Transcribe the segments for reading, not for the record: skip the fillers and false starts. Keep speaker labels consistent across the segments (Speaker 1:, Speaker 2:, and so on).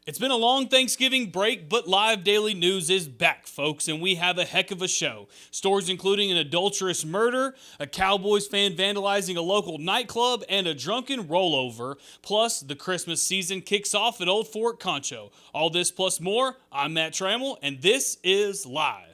Speaker 1: It's been a long Thanksgiving break, but live daily news is back, folks, and we have a heck of a show. Stories including an adulterous murder, a Cowboys fan vandalizing a local nightclub, and a drunken rollover. Plus, the Christmas season kicks off at Old Fort Concho. All this plus more. I'm Matt Trammell, and this is Live.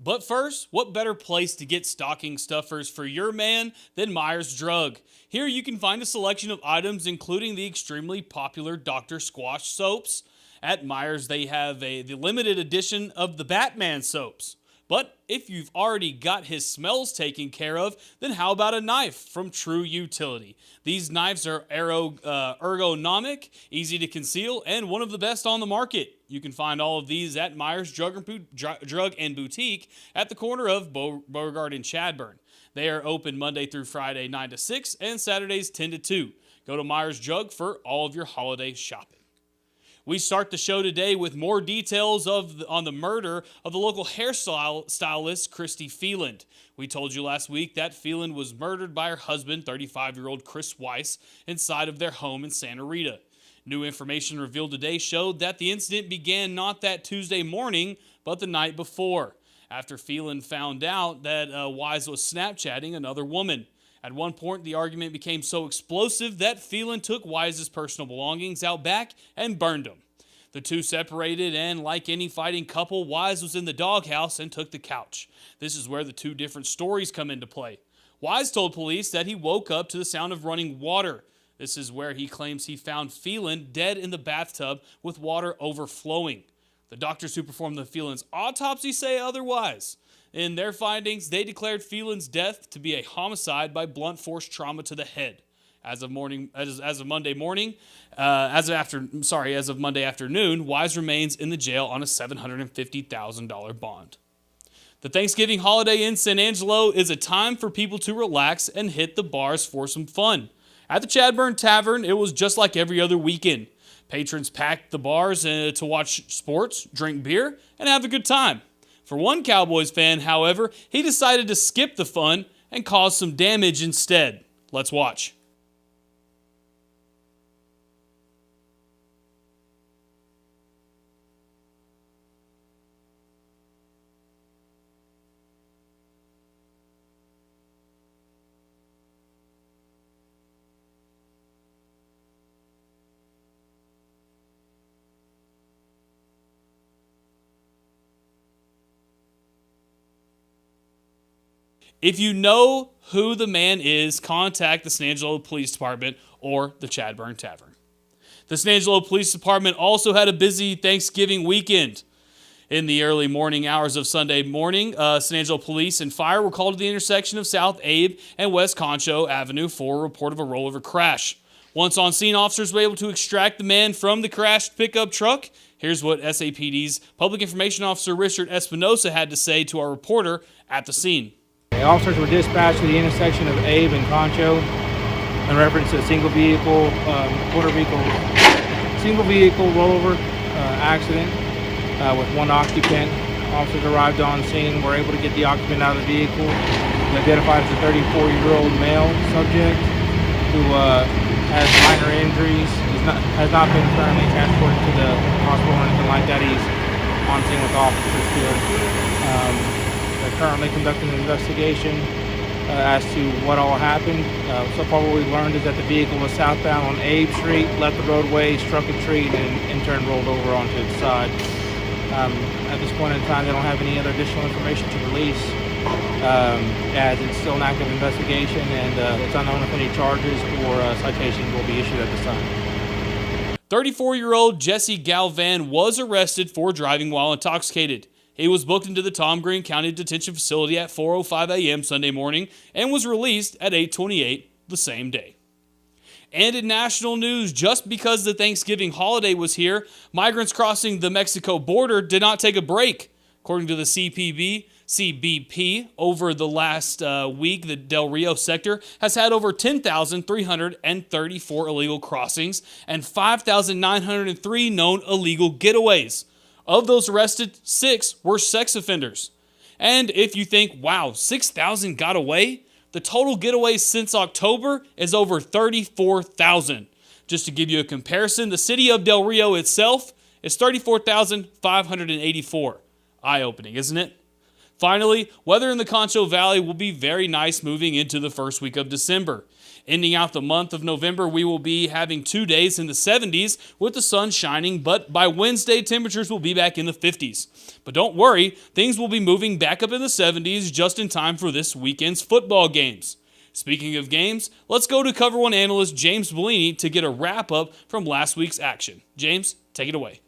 Speaker 1: But first, what better place to get stocking stuffers for your man than Myers Drug? Here you can find a selection of items including the extremely popular Dr. Squash soaps. At Myers, they have the limited edition of the Batman soaps. But if you've already got his smells taken care of, then how about a knife from True Utility? These knives are ergonomic, easy to conceal, and one of the best on the market. You can find all of these at Myers Drug and Boutique at the corner of Beauregard and Chadburn. They are open Monday through Friday 9 to 6 and Saturdays 10 to 2. Go to Myers Drug for all of your holiday shopping. We start the show today with more details on the murder of the local hairstylist, Christy Phelan. We told you last week that Phelan was murdered by her husband, 35-year-old Chris Weiss, inside of their home in Santa Rita. New information revealed today showed that the incident began not that Tuesday morning, but the night before, after Phelan found out that Weiss was Snapchatting another woman. At one point, the argument became so explosive that Phelan took Wise's personal belongings out back and burned them. The two separated, and like any fighting couple, Wise was in the doghouse and took the couch. This is where the two different stories come into play. Wise told police that he woke up to the sound of running water. This is where he claims he found Phelan dead in the bathtub with water overflowing. The doctors who performed the Phelan's autopsy say otherwise. In their findings, they declared Phelan's death to be a homicide by blunt force trauma to the head. As of Monday afternoon, Wise remains in the jail on a $750,000 bond. The Thanksgiving holiday in San Angelo is a time for people to relax and hit the bars for some fun. At the Chadburn Tavern, it was just like every other weekend. Patrons packed the bars to watch sports, drink beer, and have a good time. For one Cowboys fan, however, he decided to skip the fun and cause some damage instead. Let's watch. If you know who the man is, contact the San Angelo Police Department or the Chadburn Tavern. The San Angelo Police Department also had a busy Thanksgiving weekend. In the early morning hours of Sunday morning, San Angelo Police and Fire were called to the intersection of South Abe and West Concho Avenue for a report of a rollover crash. Once on scene, officers were able to extract the man from the crashed pickup truck. Here's what SAPD's Public Information Officer Richard Espinosa had to say to our reporter at the scene.
Speaker 2: Officers were dispatched to the intersection of Abe and Concho in reference to a single vehicle rollover accident with one occupant. Officers arrived on scene, were able to get the occupant out of the vehicle. He identified as a 34-year-old male subject who has minor injuries, has not been currently transported to the hospital or anything like that. He's on scene with officers still. They're currently conducting an investigation as to what all happened. So far what we've learned is that the vehicle was southbound on Abe Street, left the roadway, struck a tree, and in turn rolled over onto its side. At this point in time, they don't have any other additional information to release, as it's still an active investigation, and it's unknown if any charges or citations will be issued at this time.
Speaker 1: 34-year-old Jesse Galvan was arrested for driving while intoxicated. He was booked into the Tom Green County Detention Facility at 4:05 a.m. Sunday morning and was released at 8:28 the same day. And in national news, just because the Thanksgiving holiday was here, migrants crossing the Mexico border did not take a break. According to the CPB, CBP, over the last week, the Del Rio sector has had over 10,334 illegal crossings and 5,903 known illegal getaways. Of those arrested, 6 were sex offenders. And if you think, wow, 6,000 got away, the total getaways since October is over 34,000. Just to give you a comparison, the city of Del Rio itself is 34,584. Eye-opening, isn't it? Finally, weather in the Concho Valley will be very nice moving into the first week of December. Ending out the month of November, we will be having 2 days in the 70s with the sun shining, but by Wednesday, temperatures will be back in the 50s. But don't worry, things will be moving back up in the 70s just in time for this weekend's football games. Speaking of games, let's go to Cover One analyst James Bellini to get a wrap-up from last week's action. James, take it away.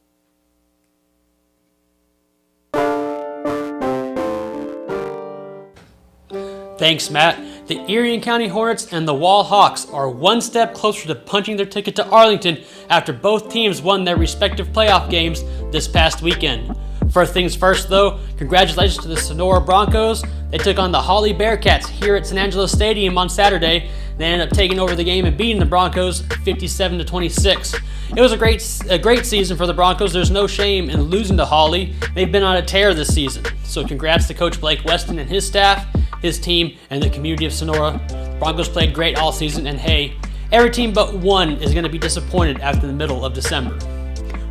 Speaker 3: Thanks, Matt. The Erie County Hornets and the Wall Hawks are one step closer to punching their ticket to Arlington after both teams won their respective playoff games this past weekend. First things first, though, congratulations to the Sonora Broncos. They took on the Holly Bearcats here at San Angelo Stadium on Saturday. They ended up taking over the game and beating the Broncos 57-26. It was a great season for the Broncos. There's no shame in losing to Holly. They've been on a tear this season. So congrats to Coach Blake Weston and his staff, his team, and the community of Sonora. The Broncos played great all season, and hey, every team but one is going to be disappointed after the middle of December.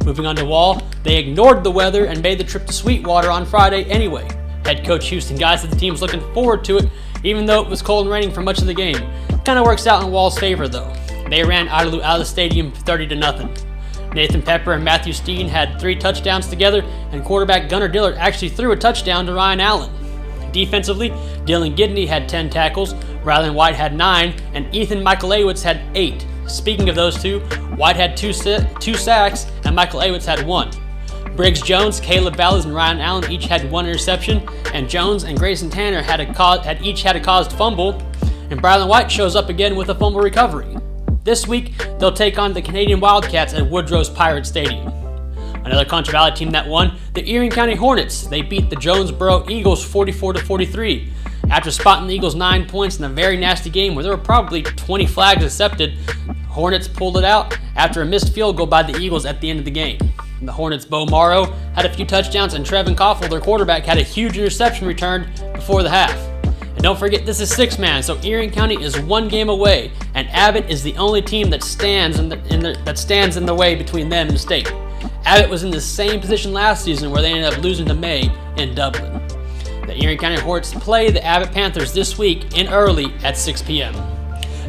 Speaker 3: Moving on to Wall, they ignored the weather and made the trip to Sweetwater on Friday anyway. Head coach Houston Guy said the team was looking forward to it, even though it was cold and raining for much of the game. Kind of works out in Wall's favor, though. They ran Idalou out of the stadium 30-0. Nathan Pepper and Matthew Steen had 3 touchdowns together, and quarterback Gunnar Dillard actually threw a touchdown to Ryan Allen. Defensively, Dylan Gidney had 10 tackles, Rylan White had 9, and Ethan Michael Awitz had 8. Speaking of those two, White had 2 sacks, and Michael Awitz had 1. Briggs Jones, Caleb Ballas, and Ryan Allen each had 1 interception, and Jones and Grayson Tanner had each had a caused fumble, and Brylan White shows up again with a fumble recovery. This week, they'll take on the Canadian Wildcats at Woodrow's Pirate Stadium. Another Concho Valley team that won, the Erie County Hornets. They beat the Jonesboro Eagles 44-43. After spotting the Eagles 9 points in a very nasty game where there were probably 20 flags accepted, Hornets pulled it out after a missed field goal by the Eagles at the end of the game. The Hornets' Bo Morrow had a few touchdowns, and Trevin Koffel, their quarterback, had a huge interception returned before the half. And don't forget, this is 6-man, so Erie County is 1 game away, and Abbott is the only team that stands in the way between them and the state. Abbott was in the same position last season where they ended up losing to May in Dublin. The Erie County Hornets play the Abbott Panthers this week in early at 6 p.m.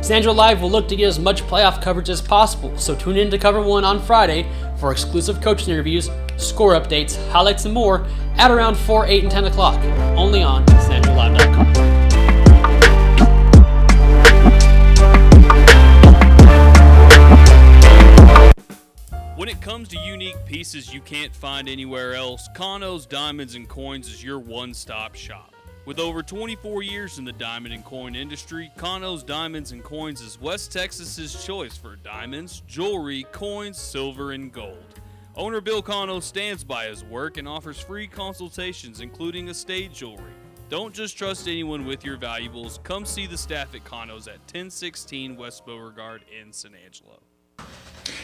Speaker 3: San Angelo Live will look to get as much playoff coverage as possible, so tune in to Cover One on Friday for exclusive coaching interviews, score updates, highlights, and more at around 4, 8, and 10 o'clock, only on SanAngeloLive.com.
Speaker 1: When it comes to unique pieces you can't find anywhere else, Concho's Diamonds and Coins is your one-stop shop. With over 24 years in the diamond and coin industry, Concho's Diamonds and Coins is West Texas's choice for diamonds, jewelry, coins, silver, and gold. Owner Bill Concho stands by his work and offers free consultations, including estate jewelry. Don't just trust anyone with your valuables. Come see the staff at Concho's at 1016 West Beauregard in San Angelo.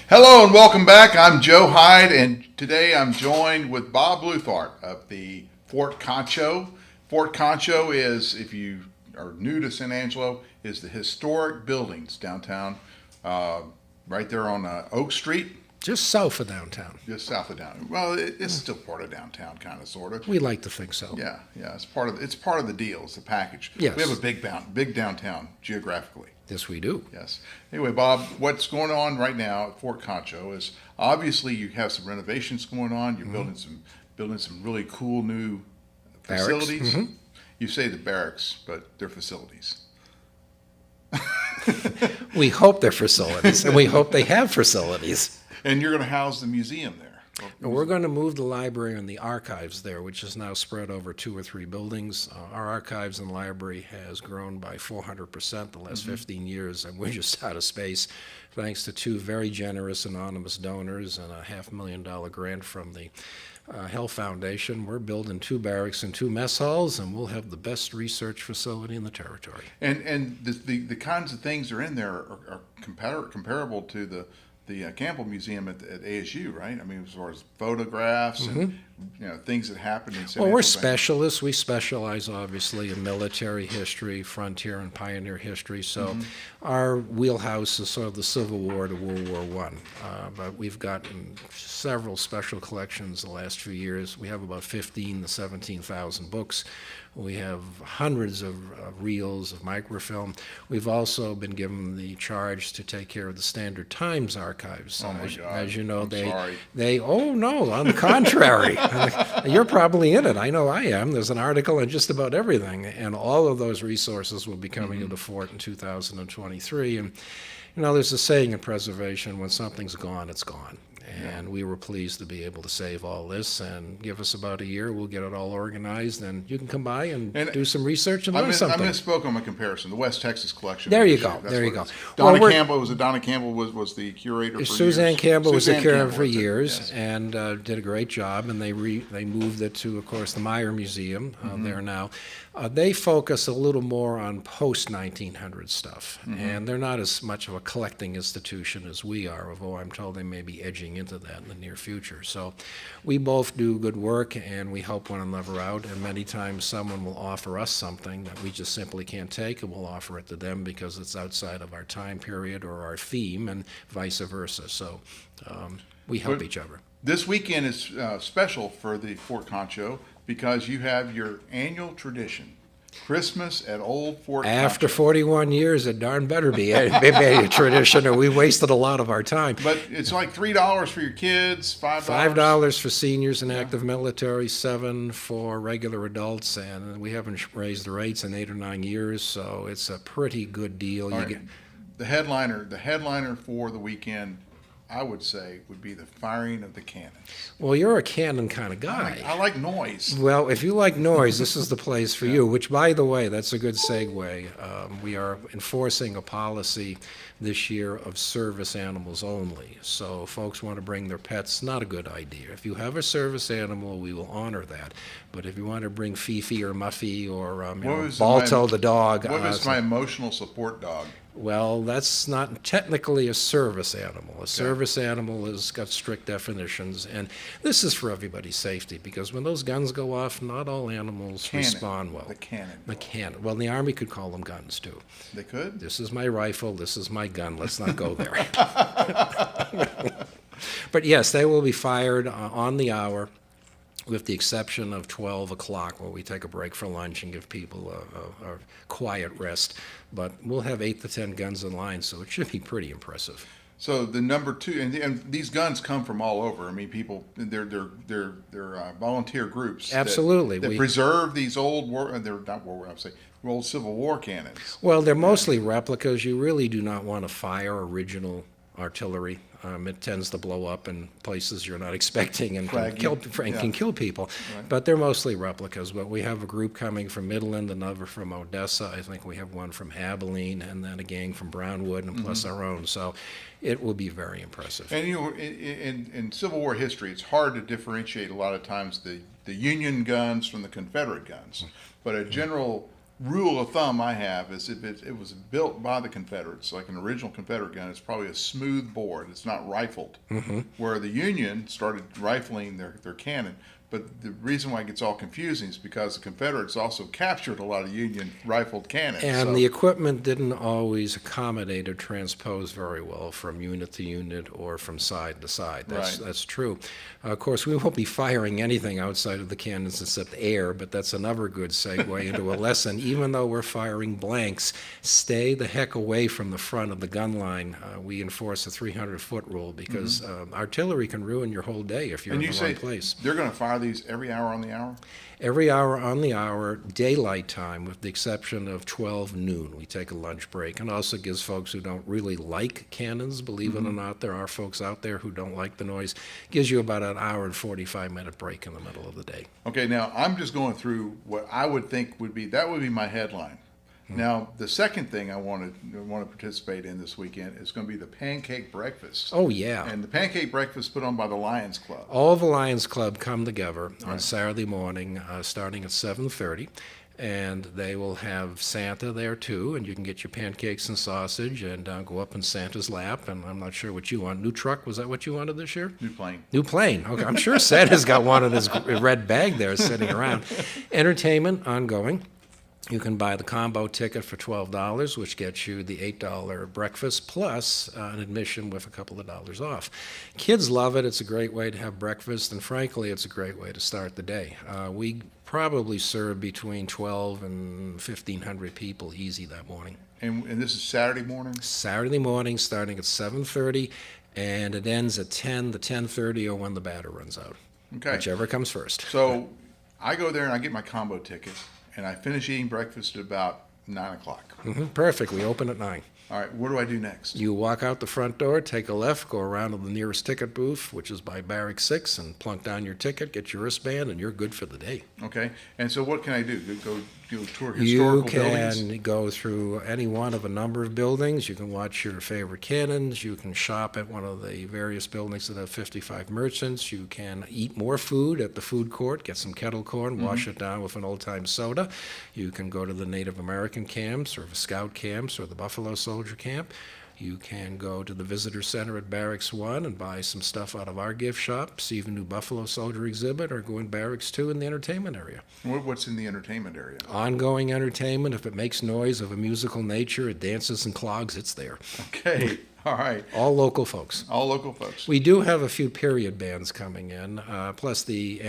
Speaker 4: Hello and welcome back. I'm Joe Hyde, and today I'm joined with Bob Bluthardt of the Fort Concho. Fort Concho is, if you are new to San Angelo, is the historic buildings downtown, right there on Oak Street.
Speaker 5: Just south of downtown.
Speaker 4: Just south of downtown. Well, it's still part of downtown, kind of, sort of.
Speaker 5: We like to think so.
Speaker 4: Yeah. It's part of the deal. It's the package.
Speaker 5: Yes.
Speaker 4: We have a big downtown geographically.
Speaker 5: Yes, we do.
Speaker 4: Yes. Anyway, Bob, what's going on right now at Fort Concho is obviously you have some renovations going on. You're building some really cool new facilities.
Speaker 5: Mm-hmm.
Speaker 4: You say the barracks, but they're facilities.
Speaker 5: We hope they're facilities, and we hope they have facilities.
Speaker 4: And you're going to house the museum there.
Speaker 5: And we're going to move the library and the archives there, which is now spread over 2 or 3 buildings. Our archives and library has grown by 400% the last 15 years, and we're just out of space, thanks to 2 very generous anonymous donors and a $500,000 grant from the Health Foundation, we're building 2 barracks and 2 mess halls, and we'll have the best research facility in the territory.
Speaker 4: And the kinds of things that are in there are comparable to the Campbell Museum at ASU, right? I mean, as far as photographs and things that happened in.
Speaker 5: Well, we're specialists. We specialize obviously in military history, frontier and pioneer history. So our wheelhouse is sort of the Civil War to World War One. But we've gotten several special collections the last few years. We have about 15 to 17,000 books. We have hundreds of reels of microfilm. We've also been given the charge to take care of the Standard Times archives.
Speaker 4: Oh my God!
Speaker 5: As you know,
Speaker 4: sorry.
Speaker 5: Oh no, on the contrary, you're probably in it. I know I am. There's an article on just about everything, and all of those resources will be coming to the fort in 2023. And there's a saying in preservation: when something's gone, it's gone. And we were pleased to be able to save all this, and give us about a year. We'll get it all organized, and you can come by and do some research and learn something.
Speaker 4: I misspoke on my comparison. The West Texas collection.
Speaker 5: There you go. There you go.
Speaker 4: Donna Campbell was the curator for
Speaker 5: Suzanne
Speaker 4: years.
Speaker 5: Campbell was the curator for
Speaker 4: it.
Speaker 5: years,
Speaker 4: Yes.
Speaker 5: and did a great job. And they moved it to, of course, the Meyer Museum there now. They focus a little more on post-1900 stuff, and they're not as much of a collecting institution as we are, although I'm told they may be edging into that in the near future. So we both do good work, and we help one another out, and many times someone will offer us something that we just simply can't take, and we'll offer it to them because it's outside of our time period or our theme, and vice versa. So we help each other.
Speaker 4: This weekend is special for the Fort Concho because you have your annual tradition, Christmas at Old Fort Concho.
Speaker 5: After 41 years, it darn better be a tradition, or we wasted a lot of our time.
Speaker 4: But it's like $3 for your kids, $5.
Speaker 5: $5 for seniors and active military, $7 for regular adults, and we haven't raised the rates in 8 or 9 years, so it's a pretty good deal.
Speaker 4: Right. The headliner for the weekend, I would say, would be the firing of the cannons.
Speaker 5: Well, you're a cannon kind of guy.
Speaker 4: I like noise.
Speaker 5: Well, if you like noise, this is the place for you, which, by the way, that's a good segue. We are enforcing a policy this year of service animals only. So folks want to bring their pets, not a good idea. If you have a service animal, we will honor that. But if you want to bring Fifi or Muffy or Balto the dog.
Speaker 4: What is my emotional support dog?
Speaker 5: Well, that's not technically a service animal. A service animal has got strict definitions, and this is for everybody's safety, because when those guns go off, not all animals respond well.
Speaker 4: The cannon.
Speaker 5: The cannon. Well, the Army could call them guns, too.
Speaker 4: They could?
Speaker 5: This is my rifle, this is my gun, let's not go there. But yes, they will be fired on the hour, with the exception of 12 o'clock, where we take a break for lunch and give people a quiet rest. But we'll have 8 to 10 guns in line, so it should be pretty impressive.
Speaker 4: So the number 2, and these guns come from all over. I mean, people, they're volunteer groups.
Speaker 5: Absolutely.
Speaker 4: That preserve these old old Civil War cannons.
Speaker 5: Well, they're mostly replicas. You really do not want to fire original artillery. It tends to blow up in places you're not expecting and can kill people. Right. But they're mostly replicas. But we have a group coming from Midland, another from Odessa. I think we have one from Abilene, and then a gang from Brownwood, and plus our own. So it will be very impressive.
Speaker 4: And in Civil War history, it's hard to differentiate a lot of times the Union guns from the Confederate guns. But a general rule of thumb I have is if it was built by the Confederates, like an original Confederate gun, it's probably a smooth bore. It's not rifled. Where the Union started rifling their cannon. But the reason why it gets all confusing is because the Confederates also captured a lot of Union rifled cannons.
Speaker 5: And the equipment didn't always accommodate or transpose very well from unit to unit or from side to side. That's true. Of course, we won't be firing anything outside of the cannons except air, but that's another good segue into a lesson. Even though we're firing blanks, stay the heck away from the front of the gun line. We enforce a 300-foot rule because artillery can ruin your whole day if you're in the wrong place.
Speaker 4: They're going to fire these every hour on the hour?
Speaker 5: Every hour on the hour, daylight time, with the exception of 12 noon. We take a lunch break, and also gives folks who don't really like cannons, believe it or not, there are folks out there who don't like the noise, gives you about an hour and 45-minute break in the middle of the day.
Speaker 4: Okay, now I'm just going through what I would think would be my headline. Now, the second thing I want to participate in this weekend is going to be the pancake breakfast.
Speaker 5: Oh, yeah.
Speaker 4: And the pancake breakfast put on by the Lions Club.
Speaker 5: All the Lions Club come together on
Speaker 4: Right.
Speaker 5: Saturday morning, starting at 7:30, and they will have Santa there too, and you can get your pancakes and sausage and go up in Santa's lap. And I'm not sure what you want. New truck? Was that what you wanted this year?
Speaker 4: New plane.
Speaker 5: New plane. Okay, I'm sure Santa's got one in his red bag there sitting around. Entertainment ongoing. You can buy the combo ticket for $12, which gets you the $8 breakfast plus an admission with a couple of dollars off. Kids love it. It's a great way to have breakfast, and frankly, it's a great way to start the day. We probably serve between 12 and 1,500 people easy that morning.
Speaker 4: And this is Saturday morning?
Speaker 5: Saturday morning, starting at 7:30, and it ends at 10 to 10:30 or when the batter runs out.
Speaker 4: Okay.
Speaker 5: Whichever comes first.
Speaker 4: So I go there and I get my combo ticket, and I finish eating breakfast at about 9 o'clock.
Speaker 5: Perfect. We open at 9.
Speaker 4: All right, what do I do next?
Speaker 5: You walk out the front door, take a left, go around to the nearest ticket booth, which is by Barrack 6, and plunk down your ticket, get your wristband, and you're good for the day.
Speaker 4: Okay, and so what can I do? Go tour historical
Speaker 5: You
Speaker 4: buildings?
Speaker 5: can go through any one of a number of buildings. You can watch your favorite cannons. You can shop at one of the various buildings that have 55 merchants. You can eat more food at the food court, get some kettle corn, wash it down with an old-time soda. You can go to the Native American camps or the Scout camps or the Buffalo Soldier camp. You can go to the visitor center at Barracks 1 and buy some stuff out of our gift shop, see the new Buffalo Soldier exhibit, or go in Barracks 2 in the entertainment area.
Speaker 4: What's in the entertainment area?
Speaker 5: Ongoing entertainment. If it makes noise of a musical nature, it dances and clogs, it's there.
Speaker 4: Okay, all right.
Speaker 5: All local folks.
Speaker 4: All local folks.
Speaker 5: We do have a few period bands coming in, plus the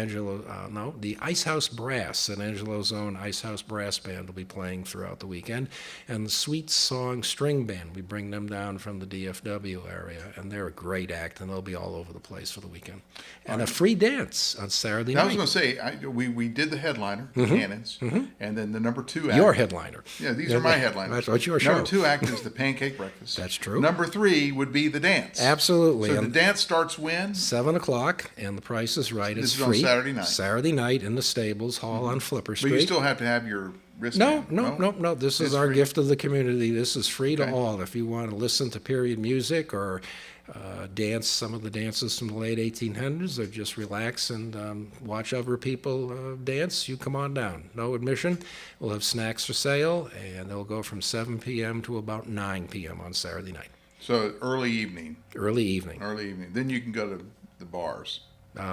Speaker 5: Ice House Brass, and Angelo's own Ice House Brass Band will be playing throughout the weekend, and the Sweet Song String Band. We bring them down from the DFW area, and they're a great act, and they'll be all over the place for the weekend. And a free dance on Saturday
Speaker 4: Now, I
Speaker 5: night.
Speaker 4: was going to say, we did the headliner, Cannons, and then the number 2 act.
Speaker 5: Your headliner.
Speaker 4: Yeah, these are my headliners.
Speaker 5: That's your show.
Speaker 4: Number 2 act is the pancake breakfast.
Speaker 5: That's true.
Speaker 4: Number 3 would be the dance.
Speaker 5: Absolutely.
Speaker 4: So the
Speaker 5: And
Speaker 4: dance starts when?
Speaker 5: 7 o'clock, and the price is right.
Speaker 4: This
Speaker 5: It's
Speaker 4: is on
Speaker 5: free.
Speaker 4: Saturday night.
Speaker 5: Saturday night in the Stables Hall on Flipper Street.
Speaker 4: But you still have to have your wristband.
Speaker 5: No. This is
Speaker 4: It's
Speaker 5: our
Speaker 4: free?
Speaker 5: gift of the community. This is free
Speaker 4: Okay.
Speaker 5: to all. If you want to listen to period music or dance some of the dances from the late 1800s, or just relax and watch other people dance, you come on down. No admission. We'll have snacks for sale, and they'll go from 7 p.m. to about 9 p.m. on Saturday night.
Speaker 4: So early evening.
Speaker 5: Early evening.
Speaker 4: Then you can go to the bars.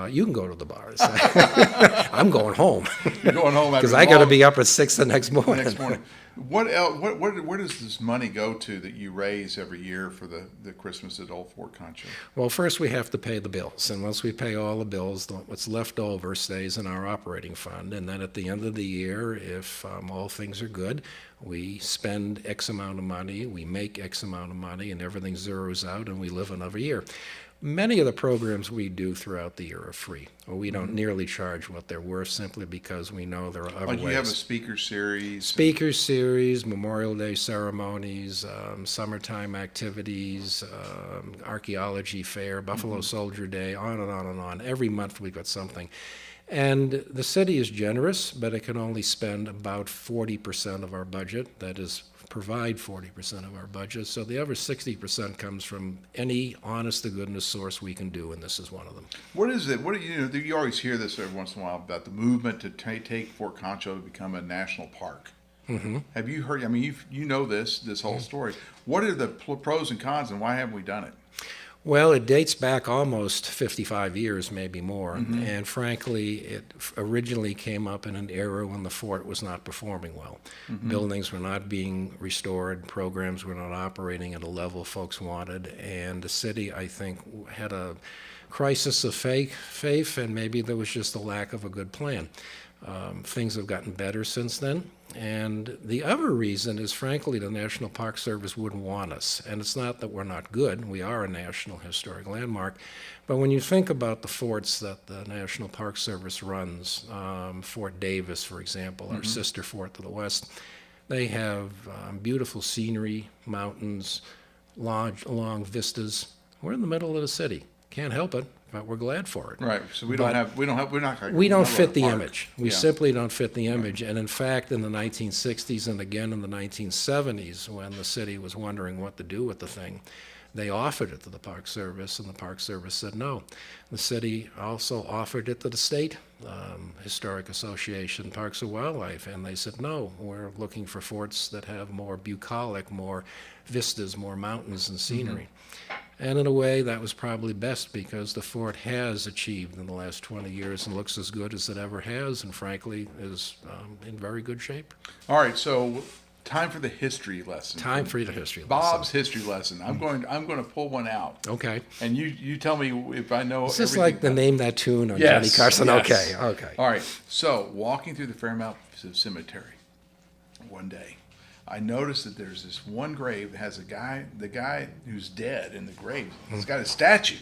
Speaker 5: You can go to the bars. I'm going home
Speaker 4: You're going home after
Speaker 5: because I got to
Speaker 4: long-
Speaker 5: be up at 6 the next
Speaker 4: the
Speaker 5: morning.
Speaker 4: next morning. What else? Where does this money go to that you raise every year for the Christmas at Old Fort Concho?
Speaker 5: Well, first we have to pay the bills, and once we pay all the bills, what's left over stays in our operating fund. And then at the end of the year, if all things are good, we spend X amount of money, we make X amount of money, and everything zeroes out, and we live another year. Many of the programs we do throughout the year are free, or we don't nearly charge what they're worth simply because we know there are other
Speaker 4: Like
Speaker 5: ways.
Speaker 4: you have a speaker series.
Speaker 5: Speaker series, Memorial Day ceremonies, summertime activities, archaeology fair, Buffalo Soldier Day, on and on and on. Every month we've got something. And the city is generous, but it can only spend about 40% of our budget. That is, provide 40% of our budget. So the other 60% comes from any honest-to-goodness source we can do, and this is one of them.
Speaker 4: What is it? You always hear this every once in a while about the movement to take Fort Concho to become a national park. Mm-hmm. Have you heard? I mean, you know this whole story. What are the pros and cons, and why haven't we done it?
Speaker 5: Well, it dates back almost 55 years, maybe more. And frankly, it originally came up in an era when the fort was not performing well. Buildings were not being restored, programs were not operating at a level folks wanted, and the city, I think, had a crisis of faith, and maybe there was just a lack of a good plan. Things have gotten better since then. And the other reason is, frankly, the National Park Service wouldn't want us. And it's not that we're not good. We are a National Historic Landmark. But when you think about the forts that the National Park Service runs, Fort Davis, for example, our sister fort to the west, they have beautiful scenery, mountains, long vistas. We're in the middle of the city. Can't help it. but we're glad for it.
Speaker 4: Right. So we
Speaker 5: But
Speaker 4: don't
Speaker 5: fit the image. We
Speaker 4: Yeah.
Speaker 5: simply don't fit the image. And in fact, in the 1960s and again in the 1970s, when the city was wondering what to do with the thing, they offered it to the Park Service, and the Park Service said no. The city also offered it to the state Historic Association, Parks and Wildlife, and they said no. We're looking for forts that have more bucolic, more vistas, more mountains and scenery. And in a way, that was probably best because the fort has achieved in the last 20 years and looks as good as it ever has, and frankly is in very good shape.
Speaker 4: All right, so time for the history lesson.
Speaker 5: Time for the history lesson.
Speaker 4: Bob's history lesson. I'm going to pull one out.
Speaker 5: Okay.
Speaker 4: And you tell me if I know.
Speaker 5: Is this
Speaker 4: everything
Speaker 5: like the name that tune on Johnny Carson?
Speaker 4: Yes.
Speaker 5: Okay.
Speaker 4: All right. So walking through the Fairmount Cemetery one day, I noticed that there's this one grave that has the guy who's dead in the grave. He's got a statue.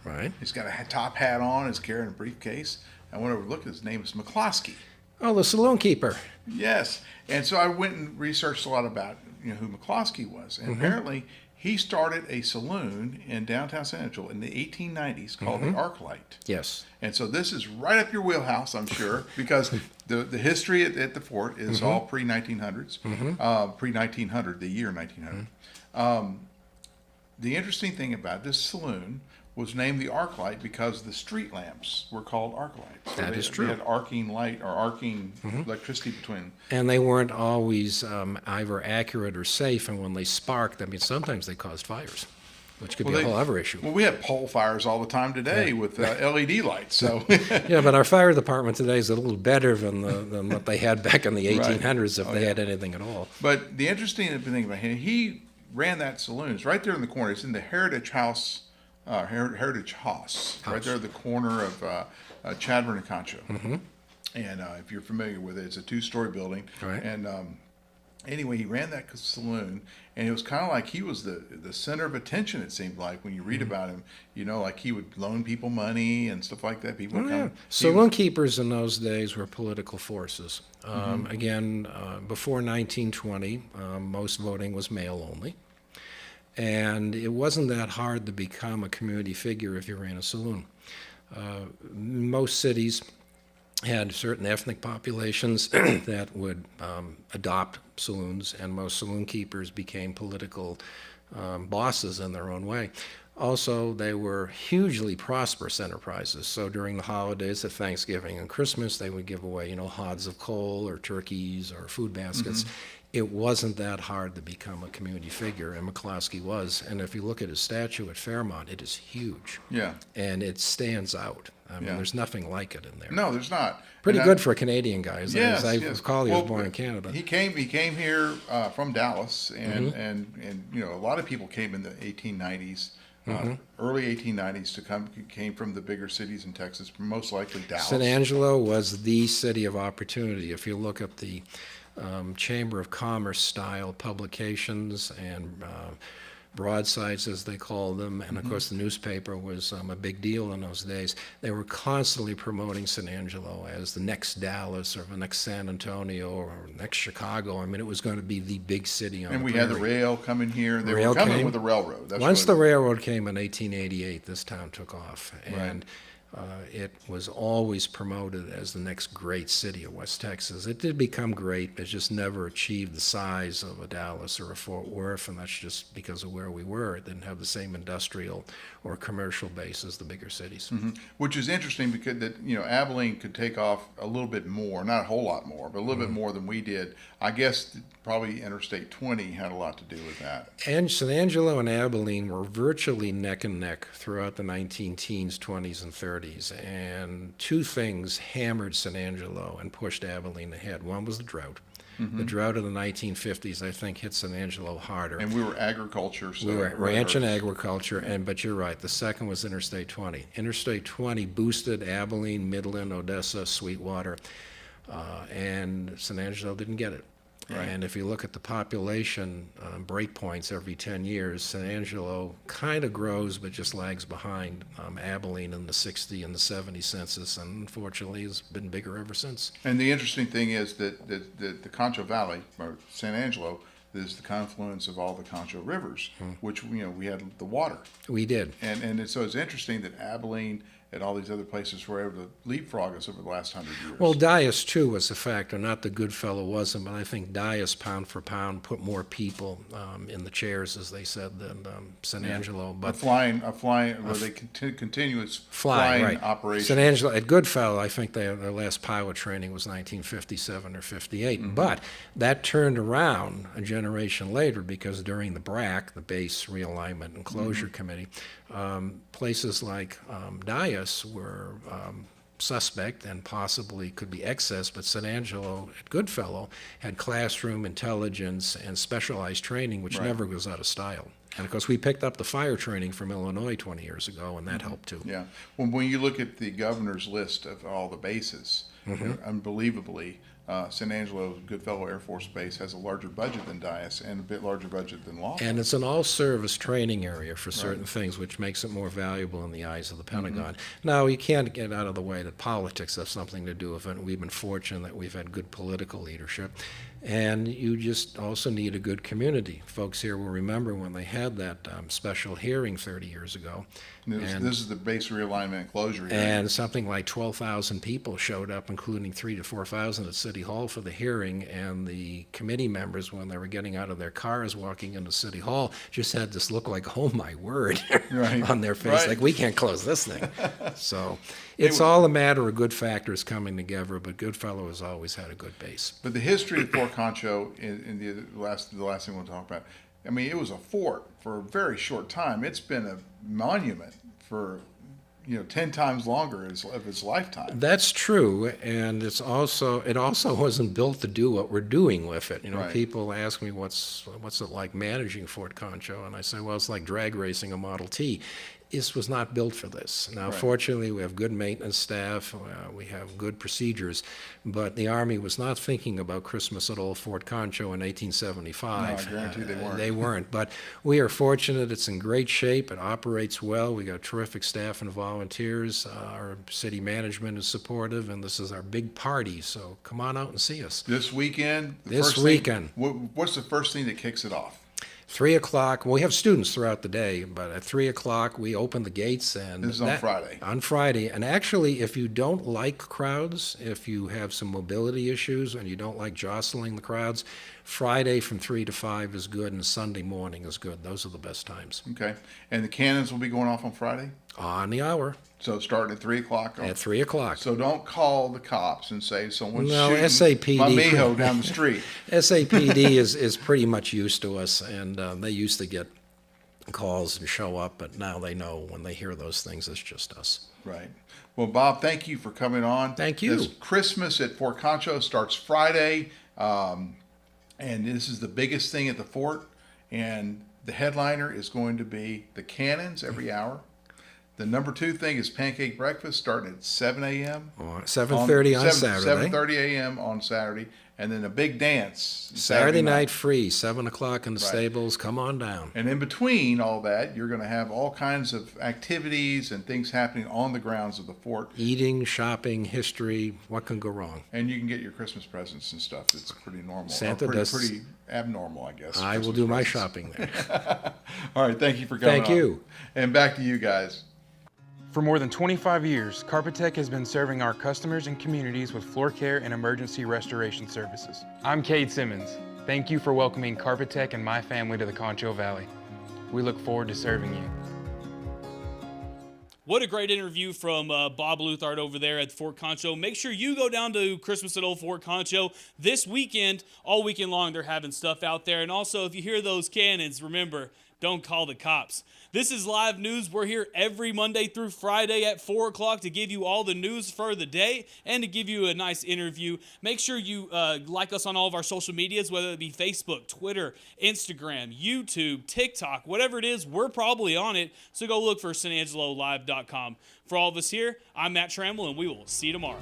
Speaker 5: Right.
Speaker 4: He's got a top hat on. He's carrying a briefcase. I went over to look. His name is McCloskey.
Speaker 5: Oh, the saloon keeper.
Speaker 4: Yes. And so I went and researched a lot about who McCloskey was. And apparently he started a saloon in downtown San Angelo in the 1890s called the Arclight.
Speaker 5: Yes.
Speaker 4: And so this is right up your wheelhouse, I'm sure, because the history at the fort is all pre-1900s, pre-1900, the year 1900. The interesting thing about this saloon was named the Arclight because the street lamps were called arc lights. So
Speaker 5: That is true.
Speaker 4: They had arcing light or arcing electricity between.
Speaker 5: And they weren't always either accurate or safe, and when they sparked, I mean, sometimes they caused fires, which could be a whole other issue.
Speaker 4: Well, we have pole fires all the time today with LED lights. So
Speaker 5: Yeah, but our fire department today is a little better than what they had back in the 1800s, if they had anything at all.
Speaker 4: But the interesting thing about him, he ran that saloon. It's right there in the corner. It's in the Heritage House. Right there at the corner of Chadbourne and Concho. And if you're familiar with it, it's a 2-story building.
Speaker 5: Right.
Speaker 4: And anyway, he ran that saloon, and it was kind of like he was the center of attention, it seemed like, when you read about him. Like he would loan people money and stuff like that. People would come.
Speaker 5: Saloon keepers in those days were political forces. Again, before 1920, most voting was male only. And it wasn't that hard to become a community figure if you ran a saloon. Most cities had certain ethnic populations that would adopt saloons, and most saloon keepers became political bosses in their own way. Also, they were hugely prosperous enterprises. So during the holidays of Thanksgiving and Christmas, they would give away, hods of coal or turkeys or food baskets. It wasn't that hard to become a community figure, and McCloskey was. And if you look at his statue at Fairmount, it is huge. Yeah. And it stands out. I mean, there's nothing like it in there.
Speaker 4: No, there's not.
Speaker 5: Pretty good for a Canadian guy. As I recall, he was born in Canada.
Speaker 4: He came here from Dallas, and a lot of people came in the 1890s. Early 1890s came from the bigger cities in Texas, most likely Dallas.
Speaker 5: San Angelo was the city of opportunity. If you look at the Chamber of Commerce style publications and broadsides, as they called them, and of course the newspaper was a big deal in those days. They were constantly promoting San Angelo as the next Dallas or the next San Antonio or next Chicago. I mean, it was going to be the big city on the prairie.
Speaker 4: And we had the rail coming here. They were coming with the railroad.
Speaker 5: Once the railroad came in 1888, this town took off. And it was always promoted as the next great city of West Texas. It did become great, but just never achieved the size of a Dallas or a Fort Worth, and that's just because of where we were. It didn't have the same industrial or commercial base as the bigger cities.
Speaker 4: Which is interesting because Abilene could take off a little bit more, not a whole lot more, but a little bit more than we did. I guess probably Interstate 20 had a lot to do with that.
Speaker 5: And San Angelo and Abilene were virtually neck and neck throughout the 19-teens, 20s, and 30s. And two things hammered San Angelo and pushed Abilene ahead. One was the drought. The drought of the 1950s, I think, hit San Angelo harder.
Speaker 4: And we were agriculture. So
Speaker 5: we were ranch and agriculture, but you're right. The second was Interstate 20. Interstate 20 boosted Abilene, Midland, Odessa, Sweetwater, and San Angelo didn't get it. Right. And if you look at the population breakpoints every 10 years, San Angelo kind of grows but just lags behind Abilene in the 60 and the 70 census, and unfortunately has been bigger ever since.
Speaker 4: And the interesting thing is that the Concho Valley, or San Angelo, is the confluence of all the Concho rivers, which we had the water,
Speaker 5: We did.
Speaker 4: so it's interesting that Abilene and all these other places were able to leapfrog us over the last 100 years.
Speaker 5: Well, Dias, too, was a factor. Not the Goodfellow wasn't, but I think Dias, pound for pound, put more people in the chairs, as they said, than San Angelo. But
Speaker 4: continuous
Speaker 5: flying right.
Speaker 4: operation.
Speaker 5: San Angelo, at Goodfellow, I think their last pilot training was 1957 or 58. But that turned around a generation later because during the BRAC, the Base Realignment and Closure Committee, places like Dias were suspect and possibly could be excess, but San Angelo at Goodfellow had classroom intelligence and specialized training, which never goes out of style. And of course, we picked up the fire training from Illinois 20 years ago, and that helped too.
Speaker 4: Yeah. When you look at the governor's list of all the bases, unbelievably, San Angelo Goodfellow Air Force Base has a larger budget than Dias and a bit larger budget than Laughlin.
Speaker 5: And it's an all-service training area for certain things, which makes it more valuable in the eyes of the Pentagon. Now, you can't get out of the way that politics has something to do with it. We've been fortunate that we've had good political leadership. And you just also need a good community. Folks here will remember when they had that special hearing 30 years ago.
Speaker 4: This is the base realignment and closure hearing.
Speaker 5: And something like 12,000 people showed up, including 3,000 to 4,000 at City Hall for the hearing. And the committee members, when they were getting out of their cars walking into City Hall, just had this look like, oh my word, on their face. Like, we can't close this thing. So it's all a matter of good factors coming together, but Goodfellow has always had a good base.
Speaker 4: But the history of Fort Concho, in the last thing we'll talk about, I mean, it was a fort for a very short time. It's been a monument for 10 times longer of its lifetime.
Speaker 5: That's true, and it also wasn't built to do what we're doing with it. People ask me what's it like managing Fort Concho, and I say, well, it's like drag racing a Model T. This was not built for this. Now, fortunately, we have good maintenance staff, we have good procedures, but the Army was not thinking about Christmas at Old Fort Concho in 1875.
Speaker 4: No, I guarantee they weren't.
Speaker 5: They weren't, but we are fortunate. It's in great shape. It operates well. We got terrific staff and volunteers. Our city management is supportive, and this is our big party, so come on out and see us.
Speaker 4: This weekend? What's the first thing that kicks it off?
Speaker 5: 3 o'clock. Well, we have students throughout the day, but at 3 o'clock we open the gates. And
Speaker 4: this is on Friday.
Speaker 5: On Friday. And actually, if you don't like crowds, if you have some mobility issues and you don't like jostling the crowds, Friday from 3 to 5 is good, and Sunday morning is good. Those are the best times.
Speaker 4: Okay. And the cannons will be going off on Friday?
Speaker 5: On the hour.
Speaker 4: So starting at 3 o'clock?
Speaker 5: At 3 o'clock.
Speaker 4: So don't call the cops and say someone's shooting
Speaker 5: SAPD,
Speaker 4: my mijo down the street.
Speaker 5: SAPD is pretty much used to us, and they used to get calls and show up, but now they know when they hear those things, it's just us.
Speaker 4: Right. Well, Bob, thank you for coming on.
Speaker 5: Thank you.
Speaker 4: This Christmas at Fort Concho starts Friday, and this is the biggest thing at the fort, and the headliner is going to be the cannons every hour. The number 2 thing is pancake breakfast starting at 7 a.m.
Speaker 5: 7:30 on Saturday.
Speaker 4: 7:30 a.m. on Saturday. And then a big dance.
Speaker 5: Saturday night free, 7 o'clock in the stables. Come on down.
Speaker 4: And in between all that, you're going to have all kinds of activities and things happening on the grounds of the fort.
Speaker 5: Eating, shopping, history. What can go wrong?
Speaker 4: And you can get your Christmas presents and stuff. It's pretty normal.
Speaker 5: Santa does.
Speaker 4: Pretty abnormal, I guess.
Speaker 5: I will do my shopping there.
Speaker 4: All right. Thank you for coming on.
Speaker 5: Thank you.
Speaker 4: And back to you guys.
Speaker 2: For more than 25 years, Carpetech has been serving our customers and communities with floor care and emergency restoration services. I'm Cade Simmons. Thank you for welcoming Carpetech and my family to the Concho Valley. We look forward to serving you.
Speaker 1: What a great interview from Bob Bluthardt over there at Fort Concho. Make sure you go down to Christmas at Old Fort Concho this weekend. All weekend long, they're having stuff out there. And also, if you hear those cannons, remember, don't call the cops. This is live news. We're here every Monday through Friday at 4 o'clock to give you all the news for the day and to give you a nice interview. Make sure you like us on all of our social medias, whether it be Facebook, Twitter, Instagram, YouTube, TikTok, whatever it is, we're probably on it. So go look for SanAngeloLive.com. For all of us here, I'm Matt Trammell, and we will see you tomorrow.